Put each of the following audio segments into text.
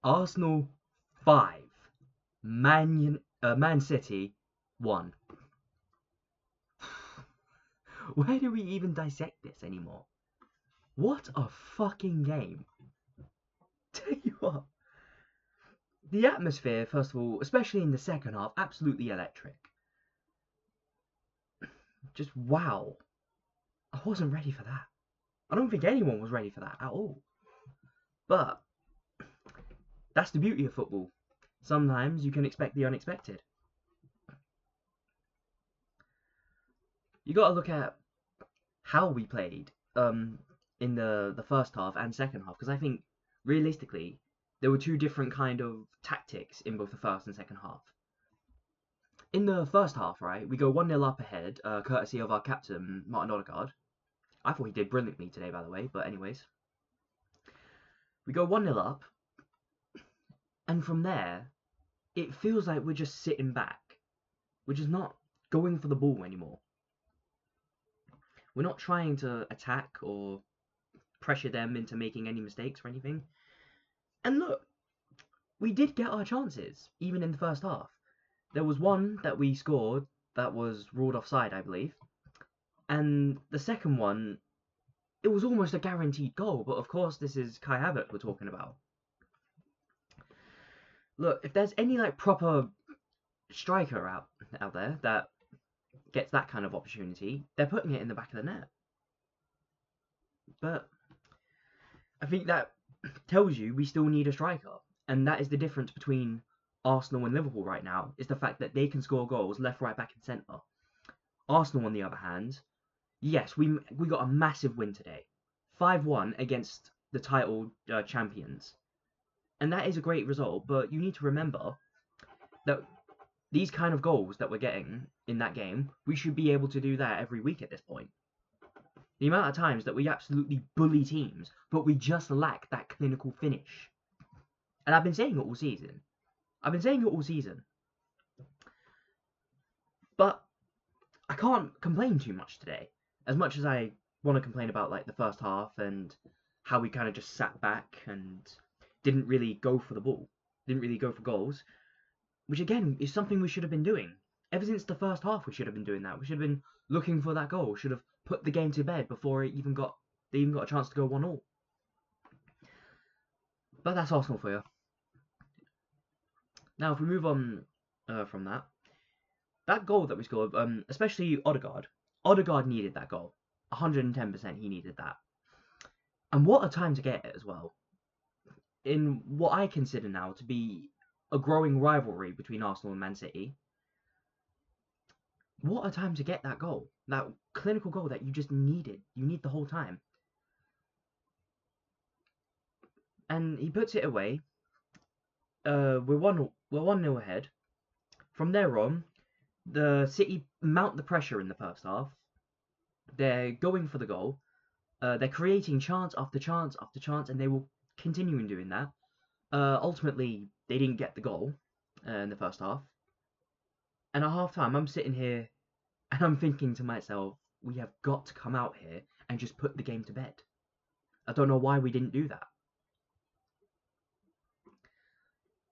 Arsenal 5, Man City 1. Where do we even dissect this anymore? What a fucking game. Tell you what, the atmosphere, first of all, especially in the second half, absolutely electric. Just wow. I wasn't ready for that. I don't think anyone was ready for that at all. But that's the beauty of football. Sometimes you can expect the unexpected. You got to look at how we played in the first half and second half, because I think realistically there were two different kind of tactics in both the first and second half. In the first half, right, we go 1-0 up ahead, courtesy of our captain Martin Odegaard. I thought he did brilliantly today, by the way, but anyways. We go 1-0 up, and from there, it feels like we're just sitting back. We're just not going for the ball anymore. We're not trying to attack or pressure them into making any mistakes or anything. And look, we did get our chances, even in the first half. There was one that we scored that was ruled offside, I believe. And the second one, it was almost a guaranteed goal, but of course this is Kai Havertz we're talking about. Look, if there's any like proper striker out there that gets that kind of opportunity, they're putting it in the back of the net. But I think that tells you we still need a striker, and that is the difference between Arsenal and Liverpool right now, is the fact that they can score goals left, right, back, and centre. Arsenal, on the other hand, yes, we got a massive win today, 5-1 against the title champions, and that is a great result. But you need to remember that these kind of goals that we're getting in that game, we should be able to do that every week at this point. The amount of times that we absolutely bully teams, but we just lack that clinical finish. And I've been saying it all season. But I can't complain too much today. As much as I want to complain about like the first half and how we kind of just sat back and didn't really go for the ball, didn't really go for goals, which again is something we should have been doing. Ever since the first half, we should have been doing that. We should have been looking for that goal. Should have put the game to bed before they even got a chance to go 1-1. But that's Arsenal for you. Now, if we move on from that goal that we scored, especially Odegaard needed that goal. 110% he needed that. And what a time to get it as well. In what I consider now to be a growing rivalry between Arsenal and Man City. What a time to get that goal. That clinical goal that you just needed. You need the whole time. And he puts it away. We're 1-0 ahead. From there on, the City mount the pressure in the first half. They're going for the goal. They're creating chance after chance after chance, and they will continue in doing that. Ultimately, they didn't get the goal in the first half. And at half time, I'm sitting here and I'm thinking to myself, we have got to come out here and just put the game to bed. I don't know why we didn't do that.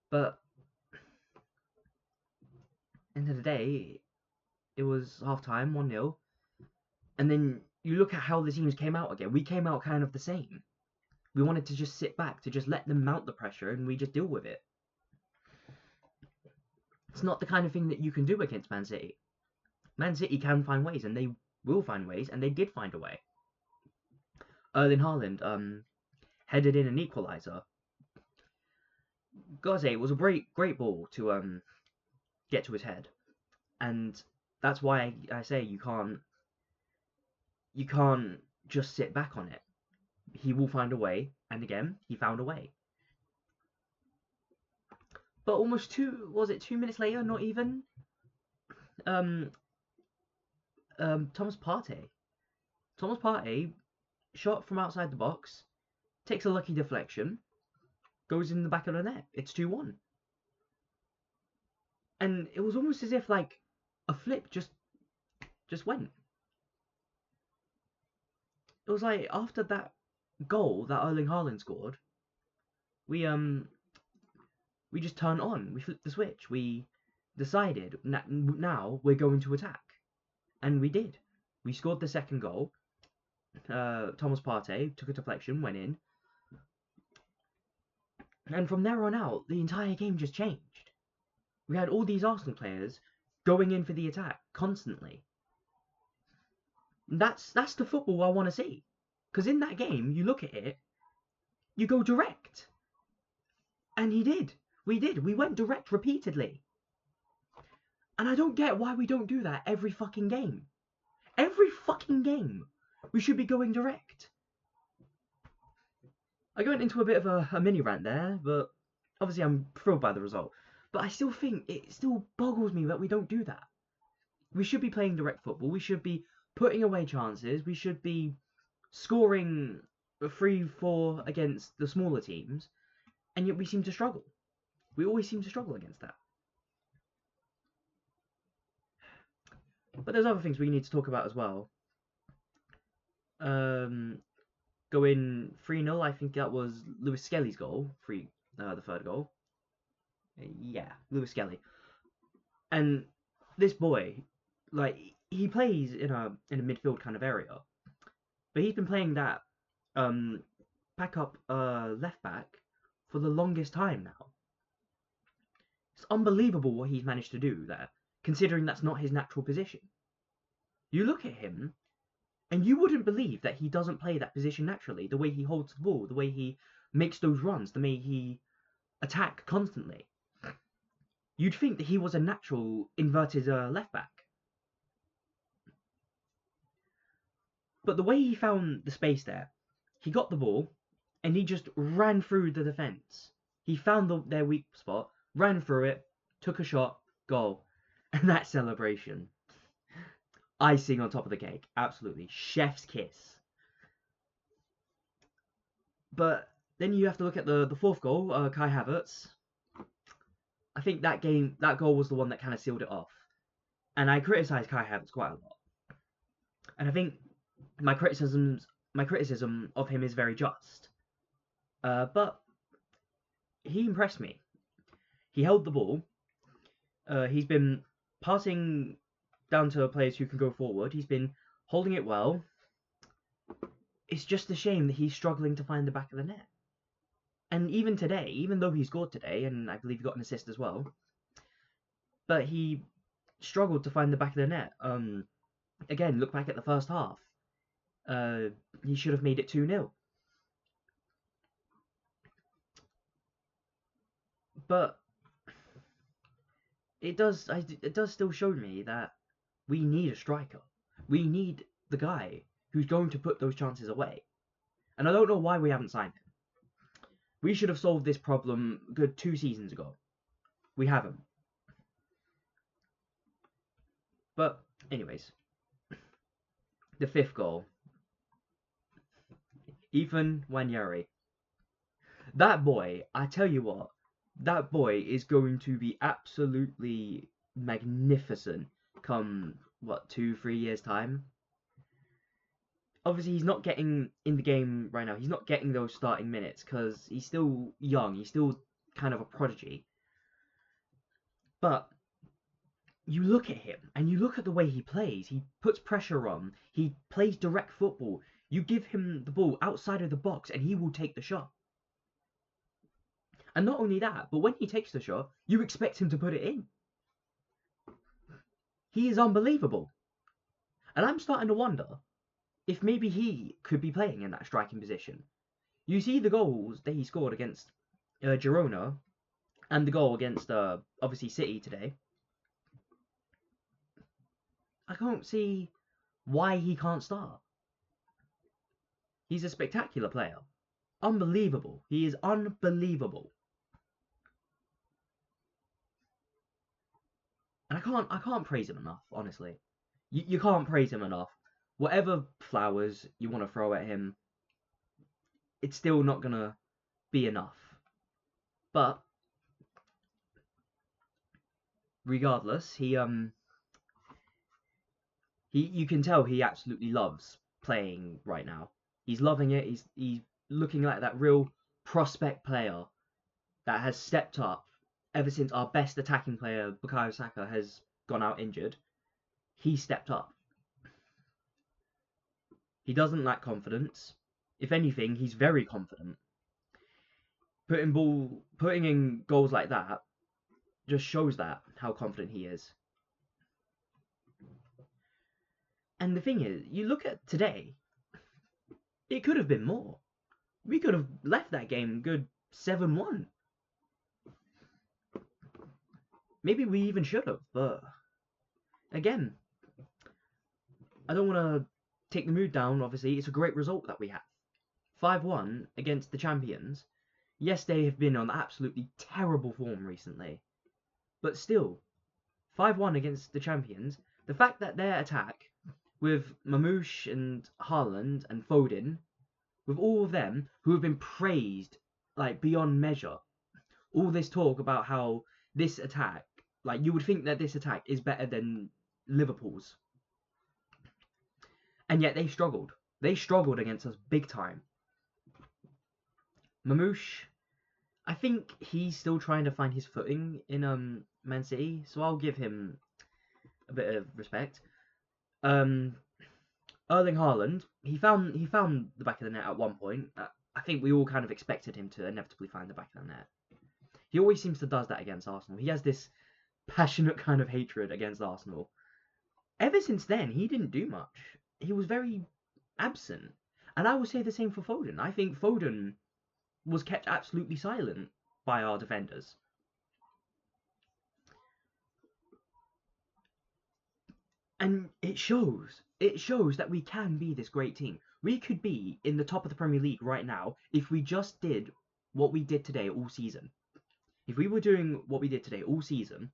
But end of the day, it was half time, 1-0. And then you look at how the teams came out again. We came out kind of the same. We wanted to just sit back, to just let them mount the pressure, and we just deal with it. It's not the kind of thing that you can do against Man City. Man City can find ways, and they will find ways, and they did find a way. Erling Haaland headed in an equaliser. Gotta say, it was a great ball to get to his head, and that's why I say you can't just sit back on it. He will find a way, and again, he found a way. But almost 2 minutes later, not even, Thomas Partey shot from outside the box, takes a lucky deflection, goes in the back of the net. It's 2-1. And it was almost as if like a flip just went. It was like after that goal that Erling Haaland scored, we We just turned on. We flipped the switch. We decided now we're going to attack, and we did. We scored the second goal. Thomas Partey took a deflection, went in, and from there on out, the entire game just changed. We had all these Arsenal players going in for the attack constantly. That's the football I want to see. Because in that game, you look at it, you go direct. And he did. We did. We went direct repeatedly. And I don't get why we don't do that every fucking game. Every fucking game, we should be going direct. I went into a bit of a mini rant there, but obviously I'm thrilled by the result. But I still think it still boggles me that we don't do that. We should be playing direct football. We should be putting away chances. We should be scoring 3-4 against the smaller teams. And yet we seem to struggle. We always seem to struggle against that. But there's other things we need to talk about as well. Going 3-0, I think that was Lewis Skelly's goal. The third goal. Yeah, Lewis Skelly. And this boy, like, he plays in a midfield kind of area. But he's been playing that backup left back for the longest time now. It's unbelievable what he's managed to do there, considering that's not his natural position. You look at him, and you wouldn't believe that he doesn't play that position naturally, the way he holds the ball, the way he makes those runs, the way he attacks constantly. You'd think that he was a natural inverted left back. But the way he found the space there, he got the ball, and he just ran through the defence. He found their weak spot, ran through it, took a shot, goal. And that celebration. Icing on top of the cake. Absolutely. Chef's kiss. But then you have to look at the fourth goal, Kai Havertz. I think that goal was the one that kind of sealed it off. And I criticised Kai Havertz quite a lot. And I think my criticism of him is very just. But he impressed me. He held the ball. He's been passing down to players who can go forward. He's been holding it well. It's just a shame that he's struggling to find the back of the net. And even today, even though he scored today, and I believe he got an assist as well, but he struggled to find the back of the net. Again, look back at the first half. He should have made it 2-0. But it does still show me that we need a striker. We need the guy who's going to put those chances away. And I don't know why we haven't signed him. We should have solved this problem good 2 seasons ago. We haven't. But anyways, the 5th goal. Ethan Nwaneri. That boy, I tell you what, that boy is going to be absolutely magnificent come, 2-3 years time. Obviously, he's not getting in the game right now. He's not getting those starting minutes because he's still young. He's still kind of a prodigy. But you look at him and you look at the way he plays. He puts pressure on. He plays direct football. You give him the ball outside of the box and he will take the shot. And not only that, but when he takes the shot, you expect him to put it in. He is unbelievable. And I'm starting to wonder if maybe he could be playing in that striking position. You see the goals that he scored against Girona and the goal against, obviously, City today. I can't see why he can't start. He's a spectacular player. Unbelievable. He is unbelievable. And I can't praise him enough, honestly. You can't praise him enough. Whatever flowers you want to throw at him, it's still not going to be enough. But regardless, you can tell he absolutely loves playing right now. He's loving it. He's looking like that real prospect player that has stepped up ever since our best attacking player, Bukayo Saka, has gone out injured, he stepped up. He doesn't lack confidence. If anything, he's very confident. Putting in goals like that just shows that how confident he is. And the thing is, you look at today, it could have been more. We could have left that game good 7-1. Maybe we even should have, but again, I don't want to take the mood down. Obviously, it's a great result that we have. 5-1 against the champions. Yes, they have been on absolutely terrible form recently, but still, 5-1 against the champions. The fact that their attack, with Mamouche and Haaland and Foden, with all of them who have been praised like beyond measure, all this talk about how this attack, like you would think that this attack is better than Liverpool's, and yet they struggled. They struggled against us big time. Mamouche, I think he's still trying to find his footing in Man City, so I'll give him a bit of respect. Erling Haaland, he found the back of the net at one point. I think we all kind of expected him to inevitably find the back of the net. He always seems to does that against Arsenal. He has this passionate kind of hatred against Arsenal. Ever since then, he didn't do much. He was very absent. And I will say the same for Foden. I think Foden was kept absolutely silent by our defenders. And it shows. It shows that we can be this great team. We could be in the top of the Premier League right now if we just did what we did today all season. If we were doing what we did today all season,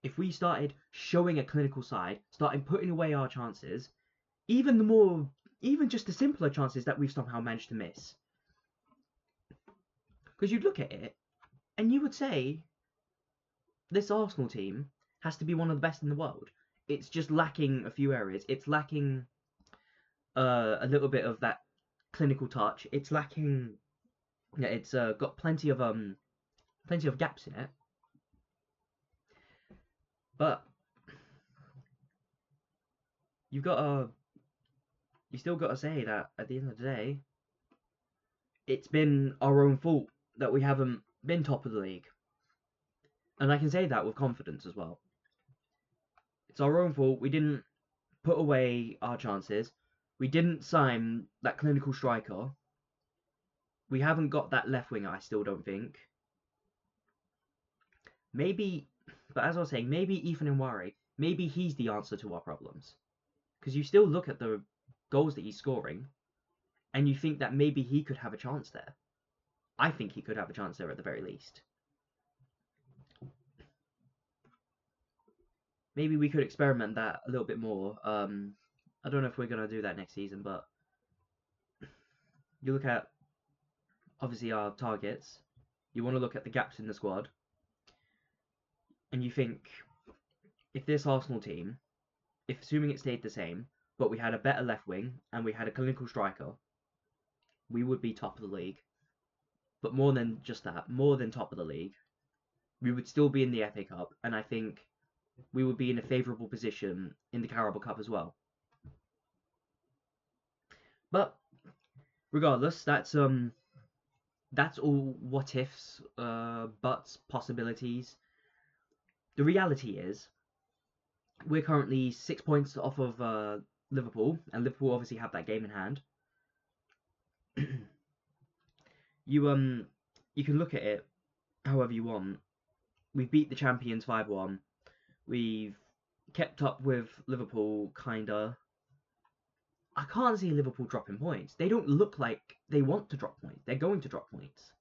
if we started showing a clinical side, started putting away our chances, even just the simpler chances that we've somehow managed to miss. Because you'd look at it and you would say this Arsenal team has to be one of the best in the world. It's just lacking a few areas. It's lacking a little bit of that clinical touch. It's lacking. Yeah, it's got plenty of gaps in it. But you still got to say that at the end of the day, it's been our own fault that we haven't been top of the league. And I can say that with confidence as well. It's our own fault. We didn't put away our chances. We didn't sign that clinical striker. We haven't got that left winger, I still don't think. Maybe, but as I was saying, maybe Ethan Nwaneri, maybe he's the answer to our problems. Because you still look at the goals that he's scoring, and you think that maybe he could have a chance there. I think he could have a chance there at the very least. Maybe we could experiment that a little bit more. I don't know if we're going to do that next season, but you look at, obviously, our targets. You want to look at the gaps in the squad. And you think, if this Arsenal team, if assuming it stayed the same, but we had a better left wing and we had a clinical striker, we would be top of the league. But more than just that, more than top of the league, we would still be in the FA Cup, and I think we would be in a favourable position in the Carabao Cup as well. But regardless, that's all what ifs, buts, possibilities. The reality is, we're currently 6 points off of Liverpool, and Liverpool obviously have that game in hand. You can look at it however you want. We've beat the champions 5-1. We've kept up with Liverpool, kinda. I can't see Liverpool dropping points. They don't look like they want to drop points. They're going to drop points.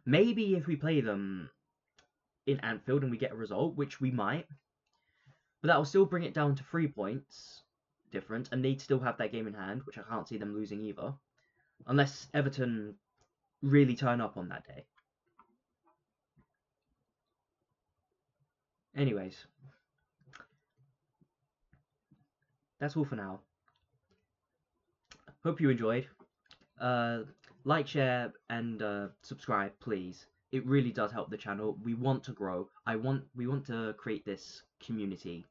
Maybe if we play them in Anfield and we get a result, which we might, but that will still bring it down to 3 points difference, and they'd still have that game in hand, which I can't see them losing either, unless Everton really turn up on that day. Anyways, that's all for now. Hope you enjoyed. Like, share, and subscribe, please. It really does help the channel. We want to grow. We want to create this community,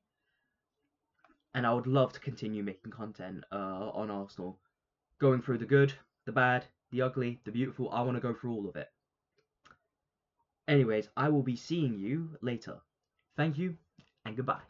and I would love to continue making content on Arsenal, going through the good, the bad, the ugly, the beautiful. I want to go through all of it. Anyways, I will be seeing you later. Thank you, and goodbye.